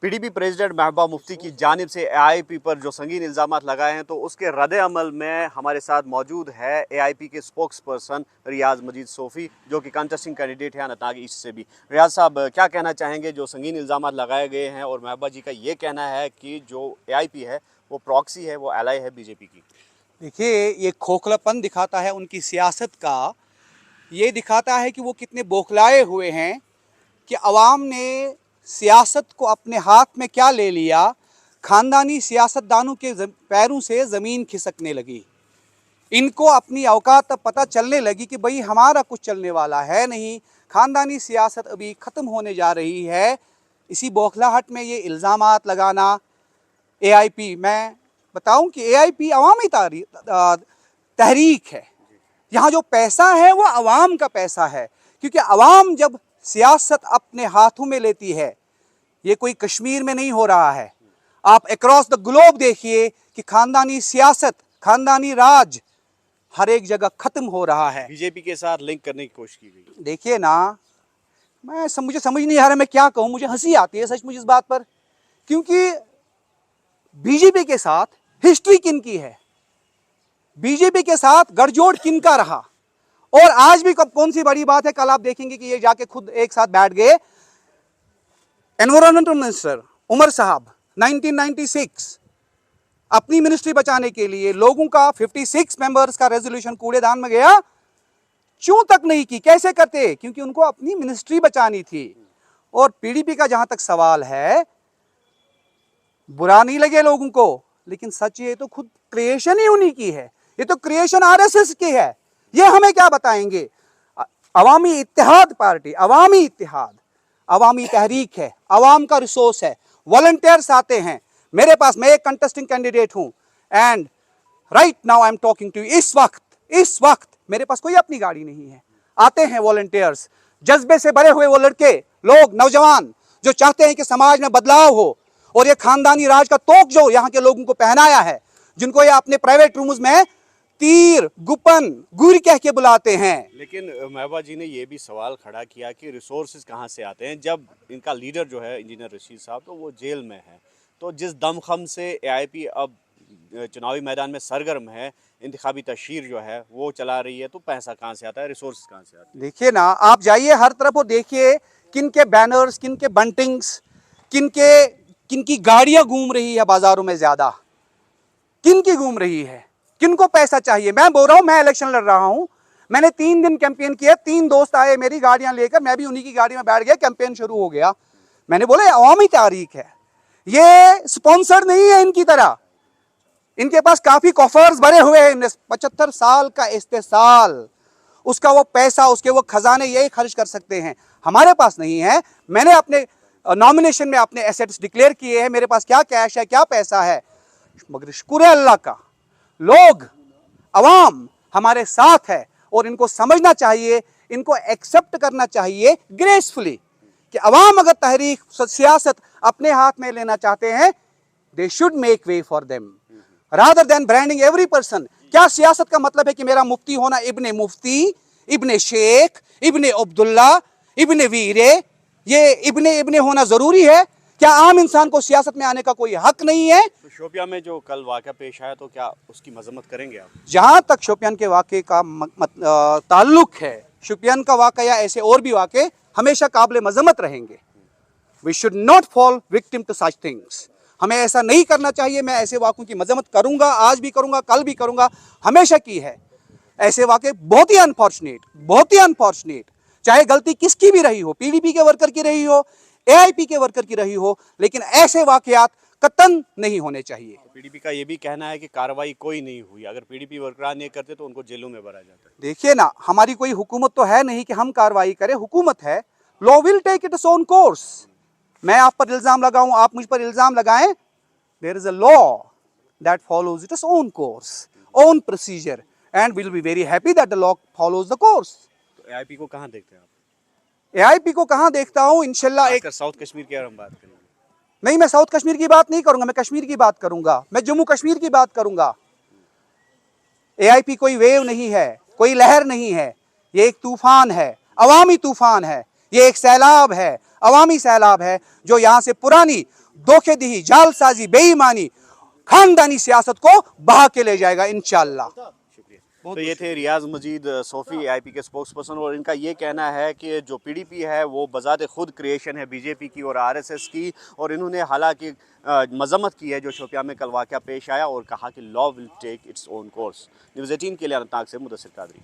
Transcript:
PDP president Mehbooba Mufti की जानिब से एआईपी पर जो संगीन इल्ज़ामात लगाए हैं, तो उसके रद्द-ए-अमल में हमारे साथ मौजूद है एआईपी के स्पोक्स पर्सन रियाज मजीद सोफ़ी, जो कि कंटेस्टिंग कैंडिडेट है अनंतनाग ईस्ट से भी। रियाज साहब, क्या कहना चाहेंगे? जो संगीन इल्ज़ामात लगाए गए हैं और महबूबा जी का ये कहना है कि जो एआईपी है वो प्रॉक्सी है, वो एलाई है बीजेपी की। देखिए, ये खोखलापन दिखाता है उनकी सियासत का। ये दिखाता है कि वो कितने बौखलाए हुए हैं कि अवाम ने सियासत को अपने हाथ में क्या ले लिया। खानदानी सियासतदानों के पैरों से ज़मीन खिसकने लगी। इनको अपनी औकात तब पता चलने लगी कि भाई हमारा कुछ चलने वाला है नहीं, खानदानी सियासत अभी ख़त्म होने जा रही है। इसी बौखलाहट में ये इल्ज़ामात लगाना। एआईपी, मैं बताऊं कि एआईपी अवामी तहरीक है। यहाँ जो पैसा है वो अवाम का पैसा है, क्योंकि अवाम जब सियासत अपने हाथों में लेती है, ये कोई कश्मीर में नहीं हो रहा है, आप अक्रॉस द ग्लोब देखिए कि खानदानी सियासत, खानदानी राज हर एक जगह खत्म हो रहा है। बीजेपी के साथ लिंक करने की कोशिश की गई। देखिए ना, मुझे समझ नहीं आ रहा मैं क्या कहूँ। मुझे हंसी आती है सचमुच इस बात पर, क्योंकि बीजेपी के साथ हिस्ट्री किन की है, बीजेपी के साथ गठजोड़ किन का रहा। और आज भी कौन सी बड़ी बात है, कल आप देखेंगे कि ये जाके खुद एक साथ बैठ गए। एनवायरमेंटल मिनिस्टर उमर साहब 1996 अपनी मिनिस्ट्री बचाने के लिए लोगों का 56 मेंबर्स का रेजोल्यूशन कूड़ेदान में गया, क्यों तक नहीं की। कैसे करते? क्योंकि उनको अपनी मिनिस्ट्री बचानी थी। और पीडीपी का जहां तक सवाल है, बुरा नहीं लगे लोगों को, लेकिन सच ये तो खुद क्रिएशन ही उन्हीं की है, ये तो क्रिएशन आरएसएस की है। ये हमें क्या बताएंगे? अवामी इत्तेहाद पार्टी, अवामी इत्तेहाद, अवामी तहरीक है, अवाम का रिसोर्स है, वॉलंटियर्स आते हैं मेरे पास। मैं एक कंटेस्टिंग कैंडिडेट हूं and right now I am talking to you. इस वक्त मेरे पास कोई अपनी गाड़ी नहीं है, आते हैं वॉलंटियर्स, जज्बे से भरे हुए वो लड़के, लोग, नौजवान जो चाहते हैं कि समाज में बदलाव हो। और ये खानदानी राज का तोक जो यहाँ के लोगों को पहनाया है, जिनको ये अपने प्राइवेट रूम्स में तीर, गुपन, गुर कह के बुलाते हैं। लेकिन महबूबा जी ने यह भी सवाल खड़ा किया कि रिसोर्सेज कहाँ से आते हैं, जब इनका लीडर जो है इंजीनियर रशीद साहब, तो वो जेल में है। तो जिस दमखम से एआईपी अब चुनावी मैदान में सरगर्म है, इंतखाबी तशहीर जो है वो चला रही है, तो पैसा कहाँ से आता है, रिसोर्स कहाँ से आते हैं? देखिए ना, आप जाइए हर तरफ और देखिए किन के बैनर्स, किन के बंटिंग्स, किन की गाड़ियां घूम रही है बाजारों में, ज्यादा किन की घूम रही है, किनको पैसा चाहिए। मैं बोल रहा हूं, मैं इलेक्शन लड़ रहा हूं, मैंने 3 दिन कैंपेन किया, 3 दोस्त आए मेरी गाड़ियां लेकर, मैं भी उन्हीं की गाड़ी में बैठ गया, कैंपेन शुरू हो गया। मैंने बोला अवामी तारीख है, ये स्पॉन्सर नहीं है इनकी तरह। इनके पास काफी कॉफर्स भरे हुए हैं, 75 साल का इस्तेसाल, उसका वो पैसा, उसके वो खजाने यही खर्च कर सकते हैं, हमारे पास नहीं है। मैंने अपने नॉमिनेशन में अपने एसेट्स डिक्लेयर किए हैं, मेरे पास क्या कैश है, क्या पैसा है, मगर शुक्र है अल्लाह का, लोग, अवाम हमारे साथ है। और इनको समझना चाहिए, इनको एक्सेप्ट करना चाहिए ग्रेसफुली कि अवाम अगर तहरीक, सियासत अपने हाथ में लेना चाहते हैं, they should make way for them rather than branding every person. क्या सियासत का मतलब है कि मेरा मुफ्ती होना इब्ने मुफ्ती, इब्ने शेख, इब्ने अब्दुल्ला, इब्ने वीरे, ये इब्ने होना जरूरी है? क्या आम इंसान को सियासत में आने का कोई हक नहीं है? तो शोपियां में जो कल वाक़या पेश आया, तो क्या उसकी मजम्मत करेंगे आप? जहां तक शोपियान के वाक़े का ताल्लुक है, शोपियान का वाक़या या ऐसे और भी वाक़े हमेशा काबिल मजम्मत रहेंगे। We should not fall victim to such things. हमें ऐसा नहीं करना चाहिए। मैं ऐसे वाक़ों की मजम्मत करूंगा, आज भी करूंगा, कल भी करूंगा, हमेशा की है। ऐसे वाक़े बहुत ही अनफॉर्चुनेट, चाहे गलती किसकी भी रही हो, पीडीपी के वर्कर की रही हो, एआईपी के वर्कर की रही हो, लेकिन ऐसे वाक़यात कतन नहीं होने चाहिए। तो पीडीपी का ये भी कहना है कि कार्रवाई कोई नहीं हुई, अगर पीडीपी वर्कर नहीं करते तो उनको जेलों में भरा जाता है। देखिए ना, हमारी कोई हुकूमत तो है नहीं कि हम कार्रवाई करें, हुकूमत है, law will take its own course. मैं आप पर इल्जाम लगाऊं, आप मुझ पर इल्जाम लगाएं, there is a law that follows its own course, own procedure, and will be very happy that the law follows the course. तो एआईपी को कहाँ देखते हैं आप? एआईपी को कहां देखता हूं, इंशाल्लाह एक साउथ कश्मीर की अगर हम बात करें, नहीं, मैं साउथ कश्मीर की बात नहीं करूंगा, मैं कश्मीर की बात करूंगा, मैं जम्मू कश्मीर की बात करूंगा। एआईपी कोई वेव नहीं है, कोई लहर नहीं है, ये एक तूफान है, अवामी तूफान है, ये एक सैलाब है, अवामी सैलाब है, जो यहाँ से पुरानी धोखेदही, जालसाजी, बेईमानी, खानदानी सियासत को बहा के ले जाएगा इंशाअल्लाह। शुक्रिया। तो ये थे रियाज मजीद सोफ़ी एआईपी के स्पोक्स पर्सन, और इनका ये कहना है कि जो पीडीपी है वो बजाते खुद क्रिएशन है बीजेपी की और आरएसएस की, और इन्होंने हालांकि मजम्मत की है जो शोपियां में कल वाक़या पेश आया और कहा कि law will take its own course. News 18 के लिए अनंतनाग से मुदस्सिर कादरी।